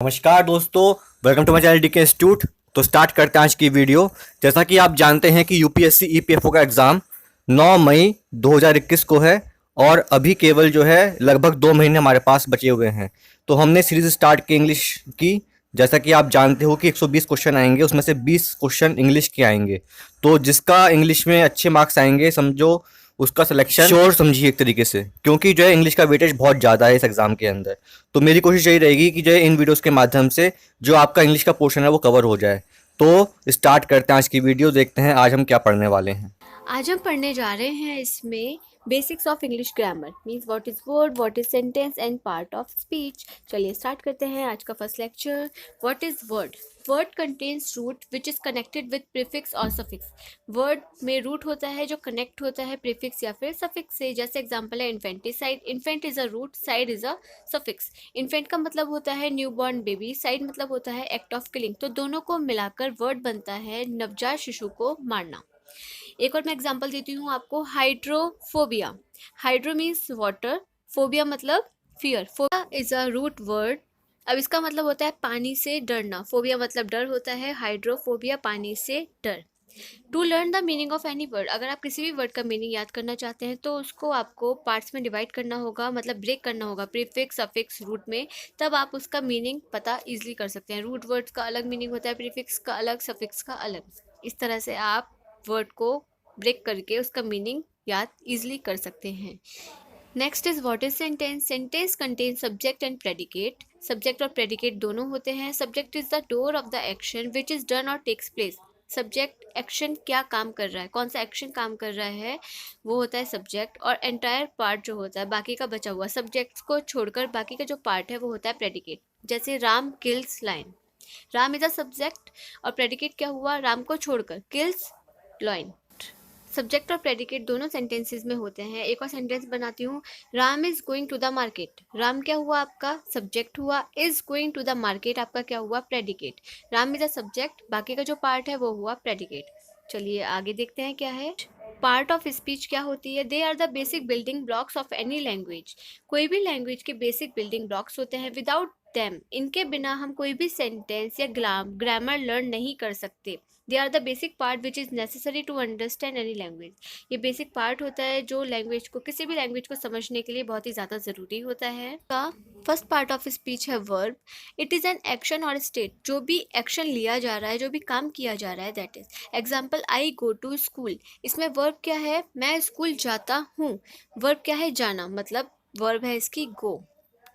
नमस्कार दोस्तों, welcome to my channel DK institute. तो स्टार्ट करते हैं आज की वीडियो। जैसा कि आप जानते हैं कि यूपीएससी ईपीएफओ का एग्ज़ाम 9 मई 2021 को है और अभी केवल जो है लगभग 2 महीने हमारे पास बचे हुए हैं। तो हमने सीरीज स्टार्ट की इंग्लिश की। जैसा कि आप जानते हो कि 120 क्वेश्चन आएंगे, उसमें से 20 क्वेश्चन इंग्लिश के आएंगे। तो जिसका इंग्लिश में अच्छे मार्क्स आएंगे, समझो उसका सिलेक्शन श्योर समझिए एक तरीके से, क्योंकि जो है इंग्लिश का वेटेज बहुत ज़्यादा है इस एग्ज़ाम के अंदर। तो मेरी कोशिश यही रहेगी कि जो है इन वीडियोस के माध्यम से जो आपका इंग्लिश का पोर्शन है वो कवर हो जाए। तो स्टार्ट करते हैं आज की वीडियो, देखते हैं आज हम क्या पढ़ने वाले हैं। आज हम पढ़ने जा रहे हैं इसमें basics of English grammar means what is word, what is sentence and part of speech. चलिए स्टार्ट करते हैं आज का first lecture. What is word? Word contains root which is connected with prefix और सफिक्स। वर्ड में root होता है जो कनेक्ट होता है प्रीफिक्स या फिर सफिक्स से। जैसे एग्जांपल है infanticide. Infant is a root, side is a suffix. Infant का मतलब होता है न्यू बॉर्न बेबी, साइड मतलब होता है एक्ट ऑफ किलिंग। तो दोनों को मिलाकर वर्ड बनता है नवजात शिशु को मारना। एक और मैं एग्जांपल देती हूँ आपको, hydrophobia. Hydro means water, phobia मतलब fear. Phobia is a root word. अब इसका मतलब होता है पानी से डरना। फोबिया मतलब डर होता है, हाइड्रोफोबिया पानी से डर। To learn the meaning of any word, अगर आप किसी भी वर्ड का मीनिंग याद करना चाहते हैं तो उसको आपको पार्ट्स में डिवाइड करना होगा, मतलब ब्रेक करना होगा प्रीफिक्स सफिक्स रूट में। तब आप उसका मीनिंग पता इजीली कर सकते हैं। रूट वर्ड्स का अलग मीनिंग होता है, प्रीफिक्स का अलग, सफिक्स का अलग। इस तरह से आप वर्ड को ब्रेक करके उसका मीनिंग याद इजीली कर सकते हैं। Next is what is sentence. Sentence contain subject and predicate. Subject और प्रेडिकेट दोनों होते हैं। Subject is the door of the action which is done और टेक्स प्लेस। सब्जेक्ट एक्शन क्या काम कर रहा है, कौन सा एक्शन काम कर रहा है, वो होता है सब्जेक्ट। और एंटायर पार्ट जो होता है, बाकी का बचा हुआ सब्जेक्ट्स को छोड़कर बाकी का जो पार्ट है वो होता है प्रेडिकेट। जैसे Ram kills lion. Ram is a subject और प्रेडिकेट क्या हुआ, राम को छोड़कर, किल्स लायन। सब्जेक्ट और प्रेडिकेट दोनों सेंटेंसेस में होते हैं। एक और सेंटेंस बनाती हूँ, Ram is going to the market. Ram क्या हुआ आपका, सब्जेक्ट हुआ। Is going to the market आपका क्या हुआ, predicate. Ram is a subject, बाकी का जो पार्ट है वो हुआ प्रेडिकेट। चलिए आगे देखते हैं क्या है। पार्ट ऑफ स्पीच क्या होती है? They are the basic building blocks of any language. कोई भी लैंग्वेज के बेसिक बिल्डिंग ब्लॉक्स होते हैं। विदाउट देम, इनके बिना हम कोई भी सेंटेंस या ग्रामर लर्न नहीं कर सकते। They are the basic part which is necessary to understand any language. ये बेसिक पार्ट होता है जो लैंग्वेज को, किसी भी लैंग्वेज को समझने के लिए बहुत ही ज़्यादा ज़रूरी होता है। का फर्स्ट पार्ट ऑफ स्पीच है verb. It is an action और स्टेट, जो भी एक्शन लिया जा रहा है, जो भी काम किया जा रहा है, that is. Example, I go to school. इसमें वर्ब क्या है, मैं स्कूल जाता हूँ। वर्ब क्या है, जाना, मतलब वर्ब है इसकी go,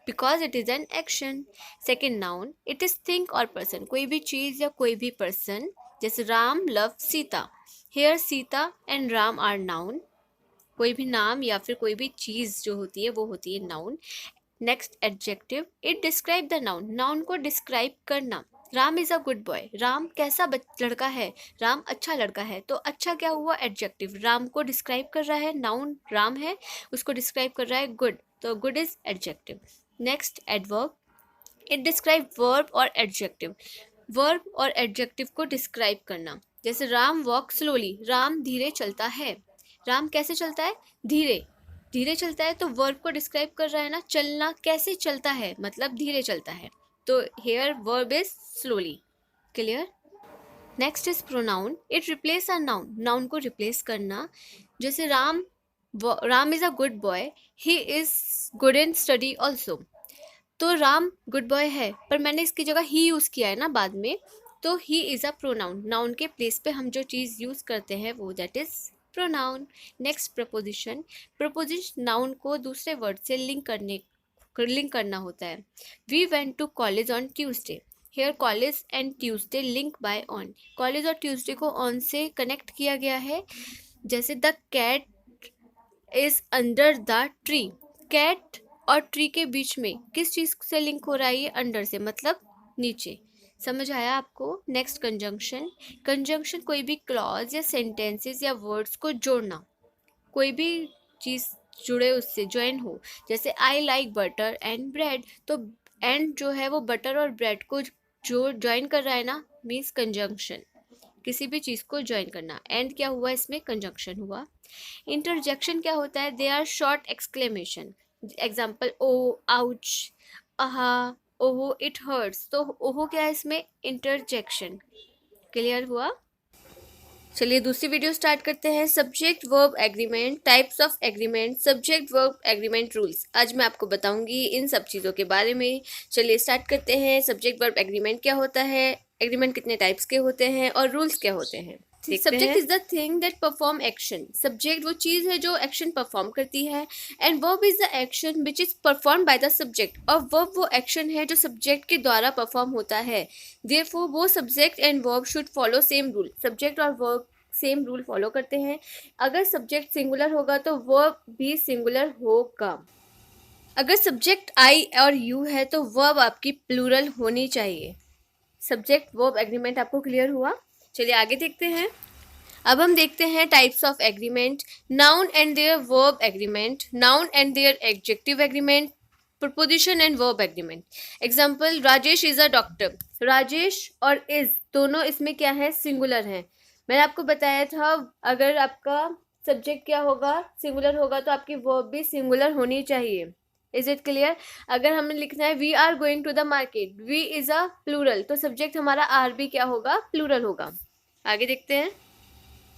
because it is an action. Second noun, it is thing और पर्सन, कोई भी चीज़ या कोई भी पर्सन। जैसे Ram love Sita. Here Sita and Ram are noun. कोई भी नाम या फिर कोई भी चीज़ जो होती है वो होती है noun. Next adjective, it describe the noun. Noun को डिस्क्राइब करना। Ram is a good boy. Ram कैसा लड़का है, राम अच्छा लड़का है। तो अच्छा क्या हुआ, एडजेक्टिव। राम को डिस्क्राइब कर रहा है, नाउन राम है, उसको डिस्क्राइब कर रहा है गुड, तो good is adjective. Next adverb, it describe verb और एडजेक्टिव। वर्ब और एडजेक्टिव को डिस्क्राइब करना। जैसे राम वॉक स्लोली, राम धीरे चलता है। राम कैसे चलता है, धीरे। धीरे चलता है तो वर्ब को डिस्क्राइब कर रहा है ना, चलना कैसे चलता है, मतलब धीरे चलता है। तो here verb is slowly. Clear. Next is pronoun, it replace a noun. Noun को रिप्लेस करना। जैसे Ram is a good boy, he is good in study also. तो राम गुड बॉय है, पर मैंने इसकी जगह ही यूज़ किया है ना बाद में, तो he is a pronoun. Noun के प्लेस पे हम जो चीज़ यूज़ करते हैं वो that is pronoun. Next preposition. Preposition noun को दूसरे वर्ड से लिंक करना होता है। We went to college on Tuesday. Here college and Tuesday link by on. College और ट्यूसडे को ऑन से कनेक्ट किया गया है। जैसे the cat is under the tree. Cat और ट्री के बीच में किस चीज़ से लिंक हो रहा है, ये अंडर से, मतलब नीचे। समझ आया आपको। Next conjunction. कंजंक्शन कोई भी क्लॉज या सेंटेंसेस या वर्ड्स को जोड़ना, कोई भी चीज़ जुड़े उससे ज्वाइन हो। जैसे I like butter and bread, तो एंड जो है वो बटर और ब्रेड को जो ज्वाइन कर रहा है ना, मीन्स कंजंक्शन। किसी भी चीज़ को ज्वाइन करना। एंड क्या हुआ, इसमें कंजंक्शन हुआ। इंटरजेक्शन क्या होता है, they are short exclamation. Example, oh, ouch, aha, oho it hurts, तो ओहो क्या है इसमें, इंटरजेक्शन। क्लियर हुआ? चलिए दूसरी वीडियो स्टार्ट करते हैं। Subject verb agreement, types of agreement, subject verb agreement rules. आज मैं आपको बताऊंगी इन सब चीज़ों के बारे में। चलिए स्टार्ट करते हैं। सब्जेक्ट वर्ब एग्रीमेंट क्या होता है, एग्रीमेंट कितने टाइप्स के होते हैं और रूल्स क्या होते हैं। Subject is the thing that perform action. Subject वो चीज़ है जो एक्शन परफॉर्म करती है। And verb is the action which is perform by the subject. और वर्ब वो एक्शन है जो सब्जेक्ट के द्वारा परफॉर्म होता है। देयरफॉर वो subject and verb should follow same rule. Subject और वर्ब सेम रूल फॉलो करते हैं। अगर सब्जेक्ट सिंगुलर होगा तो वर्ब भी सिंगुलर होगा। अगर सब्जेक्ट आई और यू है तो वर्ब आपकी प्लूरल होनी चाहिए। सब्जेक्ट वर्ब एग्रीमेंट आपको क्लियर हुआ? चलिए आगे देखते हैं। अब हम देखते हैं types of agreement. Noun and their verb agreement, noun and their adjective agreement, preposition and verb agreement. Example, Rajesh is a doctor. Rajesh और इज दोनों इसमें क्या है, सिंगुलर हैं। मैंने आपको बताया था अगर आपका सब्जेक्ट क्या होगा, सिंगुलर होगा तो आपकी वर्ब भी सिंगुलर होनी चाहिए। Is it clear? अगर हमें लिखना है we are going to the market, we is a plural, तो सब्जेक्ट हमारा आर भी क्या होगा, प्लूरल होगा। आगे देखते हैं।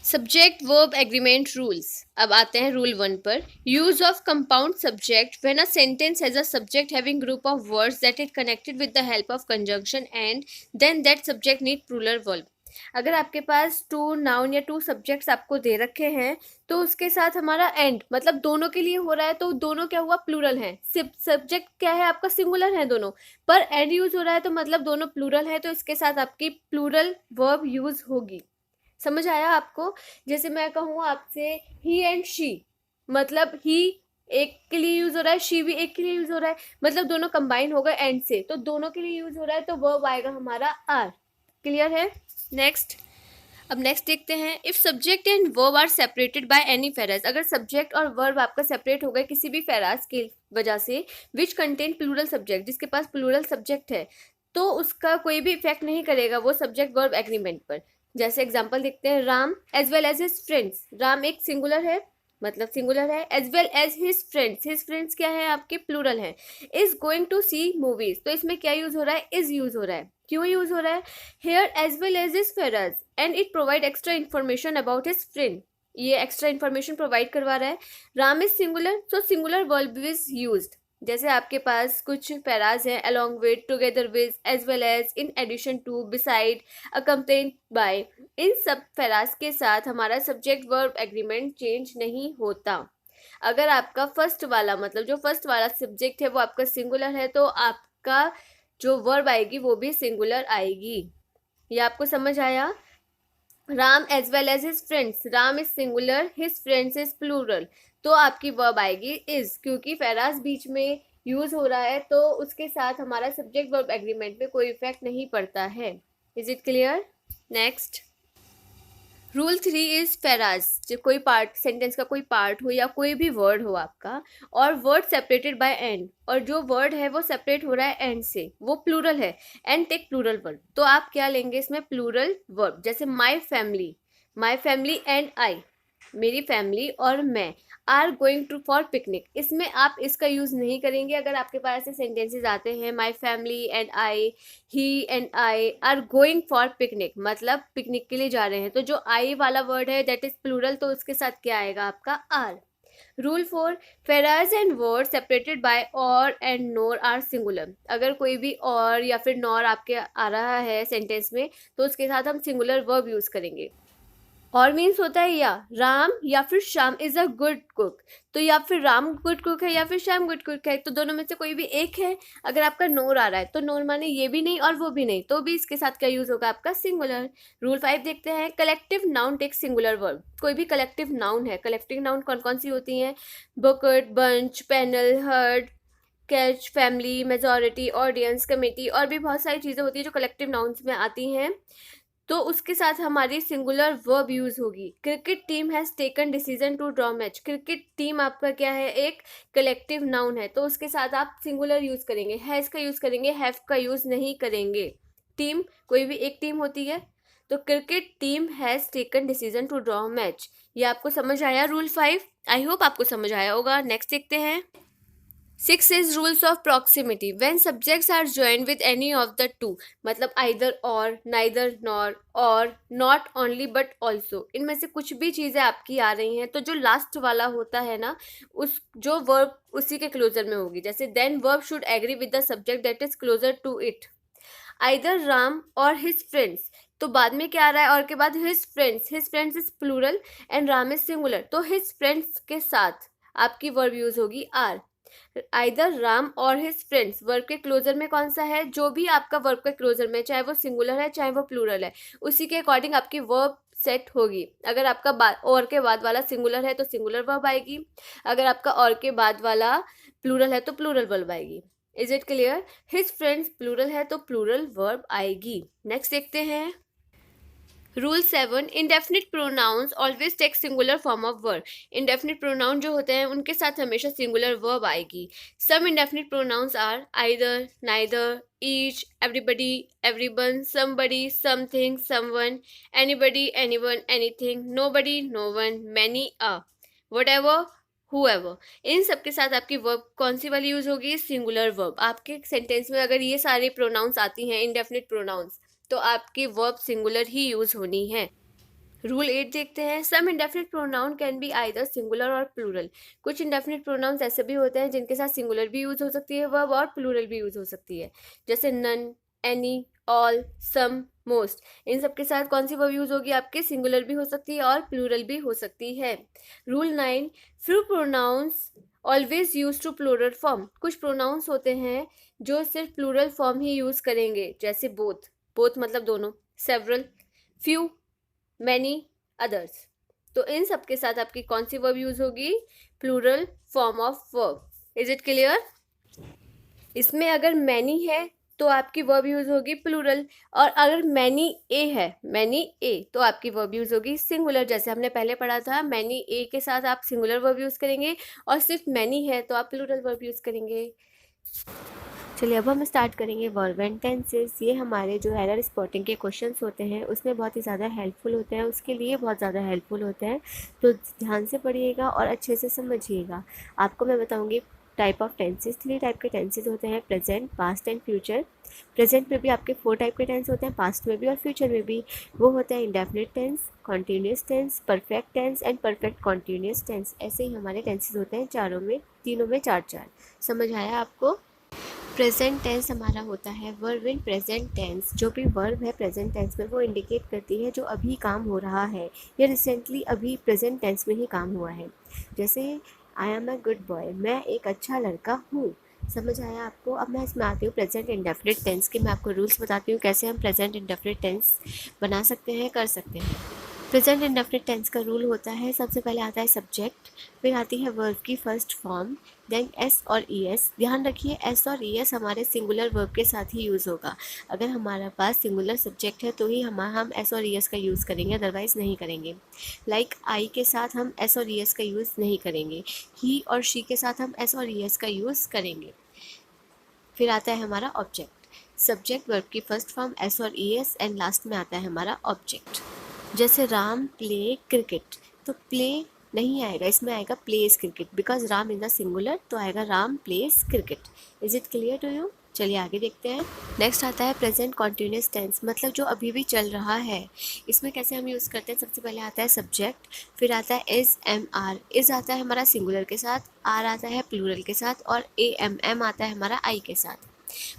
Subject verb agreement rules. अब आते हैं रूल 1 पर। Use of compound subject when a sentence has a subject having group of words that is connected with the help of conjunction and then that subject need plural verb. अगर आपके पास 2 noun या 2 subjects आपको दे रखे हैं तो उसके साथ हमारा एंड मतलब दोनों के लिए हो रहा है तो दोनों क्या हुआ, प्लूरल है। सब्जेक्ट क्या है आपका, सिंगुलर है दोनों, पर एंड यूज हो रहा है तो मतलब दोनों प्लूरल है, तो इसके साथ आपकी प्लूरल वर्ब यूज होगी। समझ आया आपको? जैसे मैं कहूँ आपसे ही एंड शी, मतलब ही एक के लिए यूज हो रहा है, शी भी एक के लिए यूज हो रहा है, मतलब दोनों कंबाइन हो गए एंड से, तो दोनों के लिए यूज हो रहा है तो वर्ब आएगा हमारा आर। क्लियर है? नेक्स्ट। अब नेक्स्ट देखते हैं। If subject and verb are separated by any phrase. अगर सब्जेक्ट और वर्ब आपका सेपरेट हो गए किसी भी फेराज की वजह से, विच कंटेन प्लूरल सब्जेक्ट, जिसके पास प्लूरल सब्जेक्ट है, तो उसका कोई भी इफेक्ट नहीं करेगा वो सब्जेक्ट वर्ब एग्रीमेंट पर। जैसे एग्जांपल देखते हैं, Ram as well as his friends. Ram एक सिंगुलर है, मतलब सिंगुलर है, as well as his friends, his friends क्या है आपके, प्लूरल है। Is going to see movies, तो इसमें क्या यूज हो रहा है, इज यूज हो रहा है। क्यों यूज हो रहा है, here as well as his phrase and it provide extra information about his friend. ये एक्स्ट्रा इन्फॉर्मेशन प्रोवाइड करवा रहा है। Ram is singular, so singular verb is used. जैसे आपके पास कुछ पैराज हैं, along with, together with, as well as, in addition to, beside, accompanied by, इन सब paras के साथ हमारा सब्जेक्ट वर्ब एग्रीमेंट चेंज नहीं होता। अगर आपका फर्स्ट वाला मतलब जो फर्स्ट वाला सब्जेक्ट है वो आपका सिंगुलर है तो आपका जो वर्ब आएगी वो भी सिंगुलर आएगी। ये आपको समझ आया? Ram as well as his friends, Ram is singular, his friends is plural, तो आपकी वर्ब आएगी इज, क्योंकि फेराज बीच में यूज हो रहा है तो उसके साथ हमारा सब्जेक्ट वर्ब एग्रीमेंट में कोई इफेक्ट नहीं पड़ता है। Is it clear? Next. Rule 3 is phrase. जो कोई पार्ट, सेंटेंस का कोई पार्ट हो या कोई भी वर्ड हो आपका और वर्ड सेपरेटेड बाय एंड, और जो वर्ड है वो सेपरेट हो रहा है एंड से, वो प्लूरल है, एंड टेक प्लूरल वर्ब, तो आप क्या लेंगे इसमें, प्लूरल वर्ब। जैसे माई फैमिली एंड आई, मेरी फैमिली और मैं, are going to for picnic, इसमें आप इसका यूज़ नहीं करेंगे। अगर आपके पास ऐसे सेंटेंसेस आते हैं, my family and I, he and I R going for picnic, मतलब पिकनिक के लिए जा रहे हैं, तो जो आई वाला वर्ड है दैट इज प्लूरल, तो उसके साथ क्या आएगा आपका, are. Rule 4, phrase and word separated by or and nor are singular. अगर कोई भी और या फिर नॉर आपके आ रहा है सेंटेंस में तो उसके साथ हम सिंगुलर वर्ब यूज़ करेंगे। और मीन्स होता है या राम या फिर Shyam is a good cook, तो या फिर राम गुड कुक है या फिर श्याम गुड कुक है, तो दोनों में से कोई भी एक है। अगर आपका नोर आ रहा है तो नोर माने ये भी नहीं और वो भी नहीं, तो भी इसके साथ क्या यूज होगा आपका, सिंगुलर। रूल 5 देखते हैं। Collective noun take singular verb. कोई भी कलेक्टिव नाउन है, कलेक्टिव नाउन कौन कौन सी होती हैं, bucket, bunch, panel, herd, catch, family, majority, audience, committee, और भी बहुत सारी चीज़ें होती है जो कलेक्टिव नाउन्स में आती हैं, तो उसके साथ हमारी सिंगुलर वर्ब यूज होगी। Cricket team has taken decision to draw match. Cricket team आपका क्या है, एक कलेक्टिव नाउन है, तो उसके साथ आप सिंगुलर यूज करेंगे, हैज का यूज करेंगे, हैव का यूज नहीं करेंगे। टीम कोई भी एक टीम होती है, तो cricket team has taken decision to draw match. ये आपको समझ आया रूल 5? आई होप आपको समझ आया होगा। नेक्स्ट देखते हैं। 6 is rules of proximity. When subjects are joined with any of the two, मतलब either or, neither nor, or not only but also, इनमें से कुछ भी चीज़ें आपकी आ रही हैं तो जो लास्ट वाला होता है ना, उस जो वर्ब उसी के क्लोजर में होगी. जैसे then verb should agree with the subject that is closer to it. Either Ram or his friends. तो बाद में क्या आ रहा है, और के बाद his friends is plural and Ram is singular. तो his friends के साथ आपकी वर्ब यूज होगी आर. आइदर राम और हिज फ्रेंड्स वर्ब के क्लोजर में कौन सा है, जो भी आपका वर्ब के क्लोजर में, चाहे वो सिंगुलर है चाहे वो प्लूरल है, उसी के अकॉर्डिंग आपकी वर्ब सेट होगी. अगर आपका और के बाद वाला सिंगुलर है तो सिंगुलर वर्ब आएगी, अगर आपका और के बाद वाला प्लूरल है तो प्लूरल वर्ब आएगी. Is it clear? His friends plural है तो प्लूरल वर्ब आएगी. नेक्स्ट देखते हैं. Rule 7, indefinite pronouns always take singular form of verb. Indefinite pronoun जो होते हैं उनके साथ हमेशा सिंगुलर वर्ब आएगी. Some indefinite pronouns are either, neither, each, everybody, everyone, somebody, something, someone, anybody, anyone, anything, nobody, no one, many, whatever, whoever. इन सब के साथ आपकी वर्ब कौन सी वाली यूज होगी? Singular verb. आपके सेंटेंस में अगर ये सारे प्रोनाउंस आती हैं इंडेफिनिट प्रोनाउंस, तो आपकी वर्ब सिंगुलर ही यूज होनी है. रूल 8 देखते हैं. Some indefinite pronoun can be either singular or plural. कुछ इंडेफिनिट प्रोनाउंस ऐसे भी होते हैं जिनके साथ सिंगुलर भी यूज हो सकती है वर्ब और प्लूरल भी यूज हो सकती है. जैसे नन, एनी, ऑल, सम, मोस्ट. इन सब के साथ कौन सी वर्ब यूज होगी आपके? सिंगुलर भी हो सकती है और प्लूरल भी हो सकती है. Rule 9, few pronouns always use to plural form. कुछ प्रोनाउंस होते हैं जो सिर्फ प्लूरल फॉर्म ही यूज करेंगे, जैसे बोथ. बोथ मतलब दोनों. Several, few, many, others. तो इन सब के साथ आपकी कौन सी वर्ब यूज होगी? Plural form of verb. Is it clear? इसमें अगर मैनी है तो आपकी वर्ब यूज होगी प्लूरल, और अगर मैनी ए है, मैनी ए, तो आपकी वर्ब यूज होगी सिंगुलर. जैसे हमने पहले पढ़ा था, मैनी ए के साथ आप सिंगुलर वर्ब यूज करेंगे, और सिर्फ मैनी है तो आप प्लूरल वर्ब यूज करेंगे. चलिए अब हम स्टार्ट करेंगे वर्ब एंड टेंसेस. ये हमारे जो एरर स्पॉटिंग के क्वेश्चंस होते हैं उसमें बहुत ही ज़्यादा हेल्पफुल होते हैं, उसके लिए बहुत ज़्यादा हेल्पफुल होते हैं. तो ध्यान से पढ़िएगा और अच्छे से समझिएगा. आपको मैं बताऊंगी टाइप ऑफ टेंसेस. 3 टाइप के टेंसेस होते हैं, present, past and future. Present में भी आपके 4 टाइप के टेंस होते हैं, पास्ट में भी और फ्यूचर में भी. वो होते हैं indefinite tense, continuous tense, perfect tense and perfect continuous tense. ऐसे ही हमारे टेंसेस होते हैं तीनों में 4. समझ आया आपको? प्रेजेंट टेंस हमारा होता है वर्ब इन प्रेजेंट टेंस. जो भी वर्ब है प्रेजेंट टेंस में वो इंडिकेट करती है जो अभी काम हो रहा है या रिसेंटली अभी प्रेजेंट टेंस में ही काम हुआ है. जैसे I am a good boy, मैं एक अच्छा लड़का हूँ. समझ आया आपको? अब मैं इसमें आती हूँ प्रेजेंट इंडेफिनिट टेंस के. मैं आपको रूल्स बताती हूँ कैसे हम प्रेजेंट इंडेफिनिट टेंस बना सकते हैं, कर सकते हैं. प्रेजेंट इंडेफिनिट टेंस का रूल होता है, सबसे पहले आता है सब्जेक्ट, फिर आती है वर्ब की फर्स्ट फॉर्म, देन एस और ई एस. ध्यान रखिए एस और ई एस हमारे सिंगुलर वर्ब के साथ ही यूज़ होगा. अगर हमारे पास सिंगुलर सब्जेक्ट है तो ही हम एस और ई एस का यूज़ करेंगे, अदरवाइज़ नहीं करेंगे. लाइक आई के साथ हम एस और ई एस का यूज़ नहीं करेंगे. ही और शी के साथ हम एस और ई एस का यूज़ करेंगे. फिर आता है हमारा ऑब्जेक्ट. सब्जेक्ट वर्ब की फर्स्ट फॉर्म एस और ई एस एंड लास्ट में आता है हमारा ऑब्जेक्ट. जैसे राम प्ले क्रिकेट, तो प्ले नहीं आएगा, इसमें आएगा plays cricket, because Ram in the singular, तो आएगा Ram plays cricket. Is it clear to you? चलिए आगे देखते हैं. नेक्स्ट आता है प्रेजेंट कॉन्टीन्यूस टेंस, मतलब जो अभी भी चल रहा है. इसमें कैसे हम यूज़ करते हैं? सबसे पहले आता है सब्जेक्ट, फिर आता है इज एम आर. इज आता है हमारा सिंगुलर के साथ, आर आता है प्लूरल के साथ, और ए एम एम आता है हमारा आई के साथ.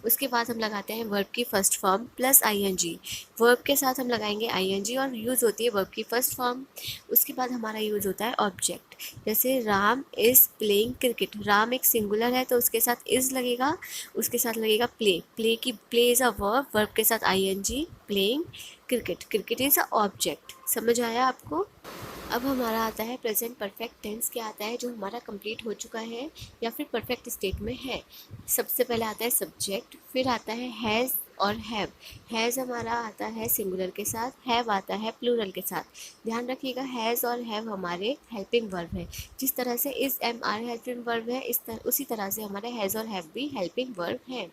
उसके बाद हम लगाते हैं वर्ब की first form plus ING. Verb के साथ हम लगाएंगे आईएनजी और यूज़ होती है वर्ब की फर्स्ट फॉर्म. उसके बाद हमारा यूज़ होता है ऑब्जेक्ट. जैसे Ram is playing cricket, Ram एक सिंगुलर है तो उसके साथ इज़ लगेगा, उसके साथ लगेगा play. Play is a verb, verb के साथ ING, playing cricket, cricket is a object. समझ आया आपको? अब हमारा आता है प्रेजेंट परफेक्ट टेंस. क्या आता है? जो हमारा कंप्लीट हो चुका है या फिर परफेक्ट स्टेट में है. सबसे पहले आता है सब्जेक्ट, फिर आता है हैज़ और हैव. हैज़ हमारा आता है सिंगुलर के साथ, हैव आता है प्लूरल के साथ. ध्यान रखिएगा हैज़ और हैव हमारे हेल्पिंग वर्ब है. जिस तरह से is am are helping verb है, उसी तरह से हमारे हैज़ और हैव भी हेल्पिंग वर्ब है.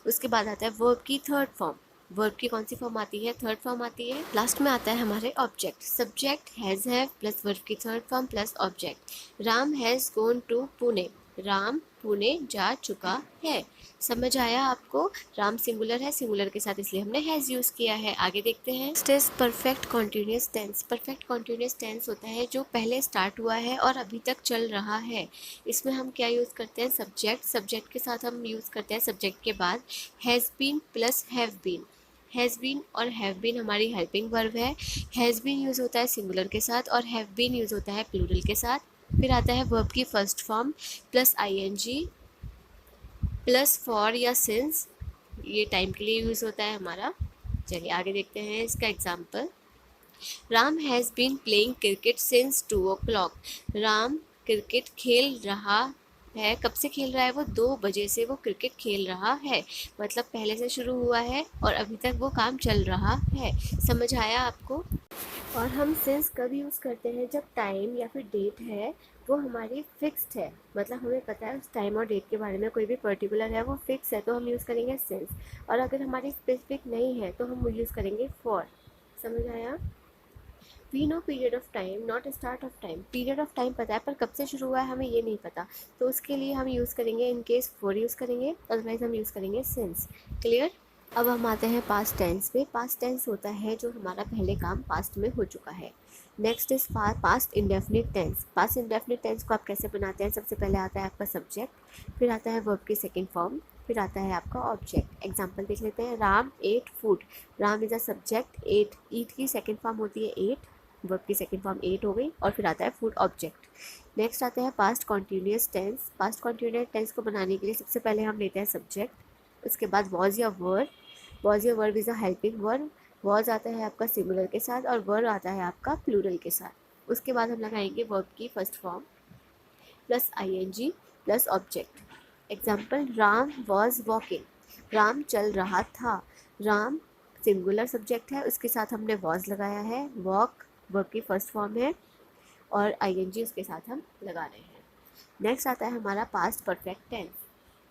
उसके बाद आता है वर्ब की थर्ड फॉर्म. वर्ब की कौन सी फॉर्म आती है? थर्ड फॉर्म आती है. लास्ट में आता है हमारे object. Subject has have plus verb की third form plus object. Ram has gone to Pune. Ram Pune जा चुका है। समझ आया आपको? राम सिंगुलर है, सिंगुलर के साथ इसलिए हमने हैज़ यूज़ किया है। आगे देखते हैं। Next is perfect continuous tense. Perfect continuous tense होता है जो पहले स्टार्ट हुआ है और अभी तक चल रहा है। इसमें हम क्या यूज़ करते हैं? सब्जेक्ट। सब्जेक्ट के साथ हम यूज़ करते हैं सब्जेक्ट के बाद has been plus have been. Has been और हैव बीन हमारी हेल्पिंग वर्ब है। हैज़ बीन यूज़ होता है सिंगुलर के साथ और हैव बीन यूज़ होता है प्लूरल के साथ। फिर आता है वर्ब की first form plus ING plus for या सिंस, ये टाइम के लिए यूज़ होता है हमारा। चलिए आगे देखते हैं इसका example. Ram has been playing cricket since 2 o'clock। Ram cricket खेल रहा है। कब से खेल रहा है? वो 2 बजे से वो क्रिकेट खेल रहा है। मतलब पहले से शुरू हुआ है और अभी तक वो काम चल रहा है। समझ आया आपको? और हम सिंस कब यूज़ करते हैं? जब टाइम या फिर डेट है वो हमारी फिक्स्ड है, मतलब हमें पता है उस टाइम और डेट के बारे में, कोई भी पर्टिकुलर है वो फिक्स है तो हम यूज़ करेंगे सिंस। और अगर हमारी स्पेसिफिक नहीं है तो हम यूज़ करेंगे फॉर। समझ आया? We know period of time not start of time. Period of time पता है पर कब से शुरू हुआ है हमें ये नहीं पता, तो उसके लिए हम यूज़ करेंगे इन केस फॉर यूज़ करेंगे, अदरवाइज हम यूज़ करेंगे सिंस। क्लियर? अब हम आते हैं पास्ट टेंस पे। पास्ट टेंस होता है जो हमारा पहले काम पास्ट में हो चुका है। Next is past indefinite tense. Past indefinite tense को आप कैसे बनाते हैं? सबसे पहले आता है आपका सब्जेक्ट, फिर आता है वर्ब की सेकंड फॉर्म, फिर आता है आपका ऑब्जेक्ट। एग्जांपल देख लेते हैं। Ram ate food. Ram is a subject, ate eat की सेकंड फॉर्म होती है एट, वर्ब की सेकंड फॉर्म एट हो गई, और फिर आता है फूड ऑब्जेक्ट। नेक्स्ट आता है past continuous tense. Past continuous tense को बनाने के लिए सबसे पहले हम लेते हैं सब्जेक्ट, उसके बाद वॉज या वर्ब। वॉज या verb is a helping verb. Was आता है आपका सिंगुलर के साथ और वर्ब आता है आपका प्लूरल के साथ। उसके बाद हम लगाएंगे वर्ब की first form plus ING plus object. Example, Ram was walking. Ram चल रहा था। राम सिंगुलर सब्जेक्ट है, उसके साथ हमने वॉज लगाया है। वॉक वर्ब की फर्स्ट फॉर्म है और आईएनजी उसके साथ हम लगा रहे हैं। नेक्स्ट आता है हमारा past perfect tense.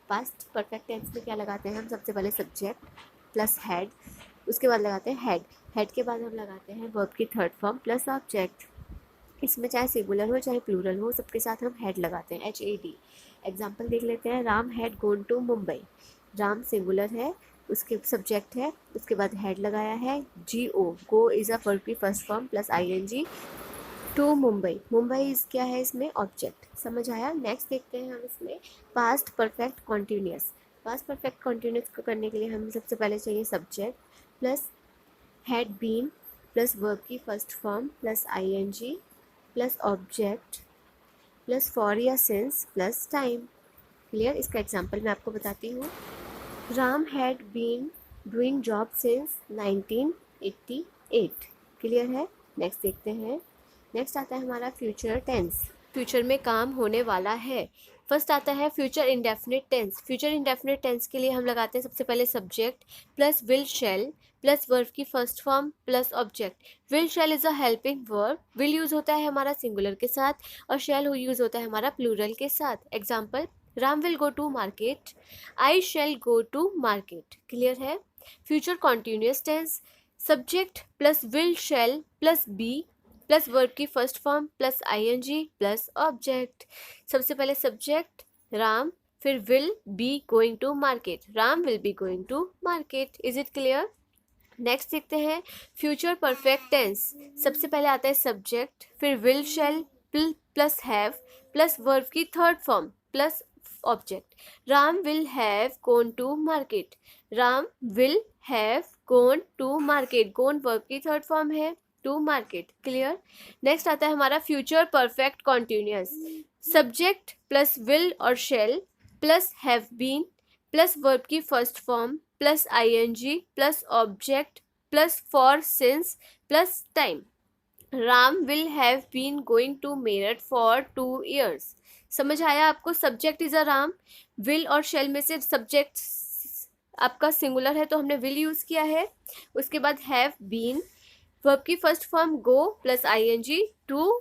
Past perfect tense में क्या लगाते हैं हम? सबसे पहले सब्जेक्ट प्लस हेड, उसके बाद लगाते हैं हेड। हेड के बाद हम लगाते हैं वर्ब की थर्ड फॉर्म प्लस ऑब्जेक्ट। इसमें चाहे सिंगुलर हो चाहे प्लूरल हो, सबके साथ हम हेड लगाते हैं, HAD। एग्जाम्पल देख लेते हैं। Ram had gone to Mumbai. Ram singular है, उसके सब्जेक्ट है, उसके बाद हेड लगाया है GO। Go is a verb की first form plus ING to Mumbai. Mumbai is क्या है इसमें? ऑब्जेक्ट। समझ आया? नेक्स्ट देखते हैं हम इसमें past perfect continuous. Past perfect continuous को करने के लिए हमें सबसे पहले चाहिए subject plus had been plus verb की first form plus ING plus object plus for या सिंस प्लस टाइम। क्लियर? इसका एग्जाम्पल मैं आपको बताती हूँ। Ram had been doing job since 1988। Clear है? नेक्स्ट देखते हैं। नेक्स्ट आता है हमारा फ्यूचर टेंस। फ्यूचर में काम होने वाला है। फर्स्ट आता है future indefinite tense. Future indefinite tense के लिए हम लगाते हैं सबसे पहले subject plus will shall plus verb की first form plus object. Will shall is a helping verb. Will use होता है हमारा सिंगुलर के साथ और शेल यूज़ होता है हमारा प्लूरल के साथ। Example, Ram will go to market, I shall go to market. Clear है? Future continuous tense, subject plus will shall plus be plus verb की first form plus ING plus object. सबसे पहले subject Ram, फिर will be going to market. Ram will be going to market. Is it clear? Next देखते हैं future perfect tense. सबसे पहले आता है सब्जेक्ट, फिर will shall plus have plus verb की third form plus object. Ram will have gone to market. Ram will have gone to market. Gone verb की third form है, टू मार्केट। क्लियर? नेक्स्ट आता है हमारा future perfect continuous. Subject plus will और shall plus have been plus verb की first form plus ING plus object plus for since plus time. Ram will have been going to Meerut for 2 years। समझ आया आपको? Subject is a Ram, will और shall में से subject आपका singular है तो हमने विल यूज़ किया है। उसके बाद हैव बीन, वर्ब की first form go plus ING to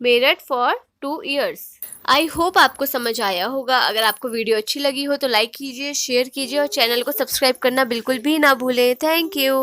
Meerut for 2 years। I hope आपको समझ आया होगा। अगर आपको वीडियो अच्छी लगी हो तो लाइक कीजिए, शेयर कीजिए और चैनल को सब्सक्राइब करना बिल्कुल भी ना भूलें। Thank you.